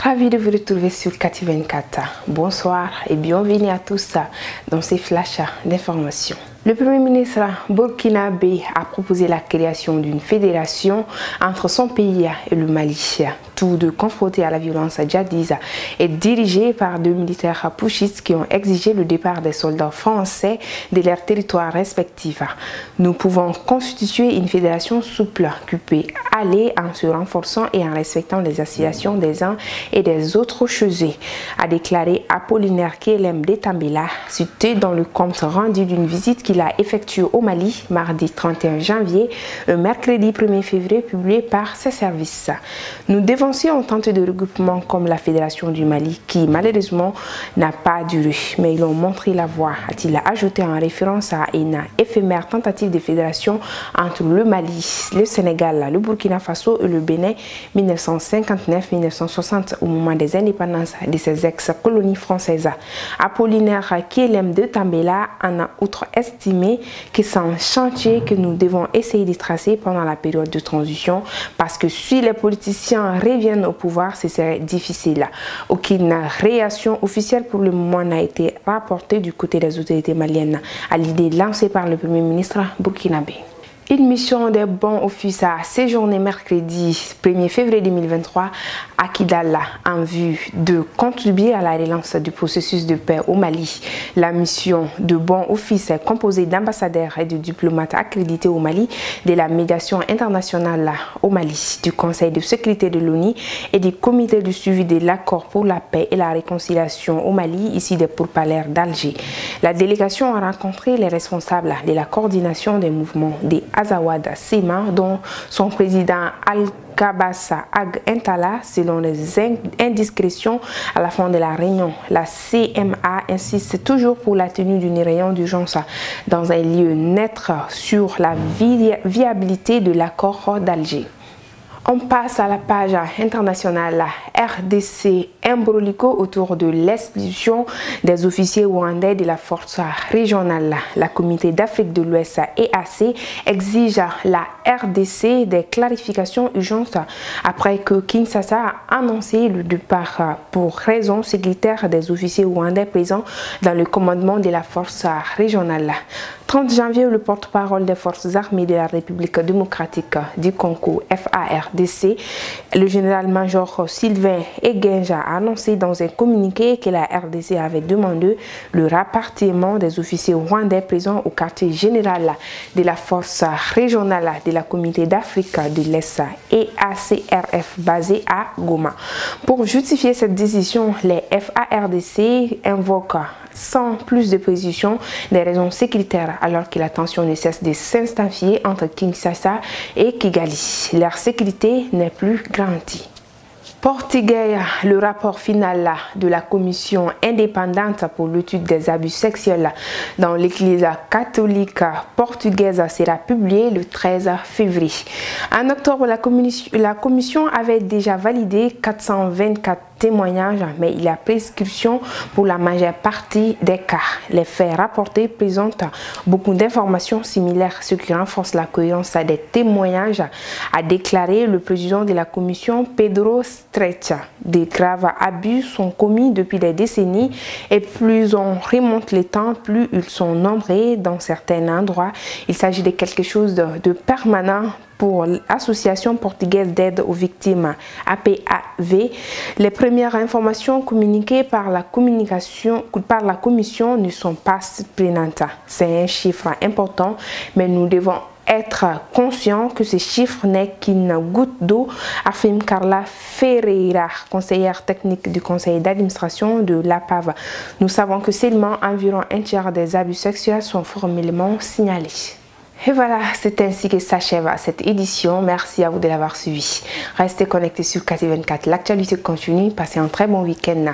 Ravi de vous retrouver sur Kati 24. Bonsoir et bienvenue à tous dans ces flashs d'informations. Le Premier ministre burkinabé a proposé la création d'une fédération entre son pays et le Mali. Tous deux confrontés à la violence djihadiste et dirigés par deux militaires putschistes qui ont exigé le départ des soldats français de leurs territoires respectifs. Nous pouvons constituer une fédération souple qui peut aller en se renforçant et en respectant les aspirations des uns et des autres chez eux, a déclaré Apollinaire Kelem de Tambela, cité dans le compte rendu d'une visite qu'il a effectuée au Mali mardi 31 janvier et mercredi 1er février publié par ses services. Nous dénoncions ont tenté de regroupement comme la Fédération du Mali qui malheureusement n'a pas duré, mais ils ont montré la voie, a-t-il ajouté en référence à une éphémère tentative de fédération entre le Mali, le Sénégal, le Burkina Faso et le Bénin 1959-1960 au moment des indépendances de ces ex-colonies françaises. Apollinaire Kelem de Tambela en a outre estimé que c'est un chantier que nous devons essayer de tracer pendant la période de transition parce que si les politiciens reviennent au pouvoir, ce serait difficile. Aucune réaction officielle pour le moment n'a été rapportée du côté des autorités maliennes à l'idée lancée par le Premier ministre burkinabé. Une mission des bons offices a séjourné mercredi 1er février 2023 à Kidal en vue de contribuer à la relance du processus de paix au Mali. La mission de bons offices est composée d'ambassadeurs et de diplomates accrédités au Mali, de la médiation internationale au Mali, du Conseil de sécurité de l'ONU et du comité de suivi de l'accord pour la paix et la réconciliation au Mali, ici des pourparlers d'Alger. La délégation a rencontré les responsables de la coordination des mouvements des Azawad Sima, dont son président Al-Kabassa Ag Intala, selon les indiscrétions à la fin de la réunion. La CMA insiste toujours pour la tenue d'une réunion d'urgence dans un lieu neutre sur la viabilité de l'accord d'Alger. On passe à la page internationale. RDC imbroglico autour de l'expulsion des officiers rwandais de la force régionale. La Communauté d'Afrique de l'Ouest EAC exige la RDC des clarifications urgentes après que Kinshasa a annoncé le départ pour raisons sécuritaires des officiers rwandais présents dans le commandement de la force régionale. 30 janvier, le porte-parole des forces armées de la République démocratique du Congo, FARDC, le général-major Sylvain Egenja a annoncé dans un communiqué que la RDC avait demandé le rapatriement des officiers rwandais présents au quartier général de la force régionale de la Communauté d'Afrique de l'Est EACRF basée à Goma. Pour justifier cette décision, les FARDC invoquent sans plus de précision des raisons sécuritaires alors que la tension ne cesse de s'intensifier entre Kinshasa et Kigali. Leur sécurité n'est plus garantie. Portugais, le rapport final de la commission indépendante pour l'étude des abus sexuels dans l'église catholique portugaise sera publié le 13 février. En octobre, la commission avait déjà validé 424 témoignages, mais il y a prescription pour la majeure partie des cas. Les faits rapportés présentent beaucoup d'informations similaires, ce qui renforce la cohérence des témoignages, a déclaré le président de la commission Pedro Stretch. Des graves abus sont commis depuis des décennies et plus on remonte les temps, plus ils sont nombreux dans certains endroits. Il s'agit de quelque chose de permanent pour l'Association portugaise d'aide aux victimes APAV. Les premières informations communiquées par la commission ne sont pas surprenantes. C'est un chiffre important, mais nous devons être conscient que ce chiffre n'est qu'une goutte d'eau, affirme Carla Ferreira, conseillère technique du conseil d'administration de l'APAV. Nous savons que seulement environ un tiers des abus sexuels sont formellement signalés. Et voilà, c'est ainsi que s'achève cette édition. Merci à vous de l'avoir suivi. Restez connectés sur Kati 24. L'actualité continue. Passez un très bon week-end.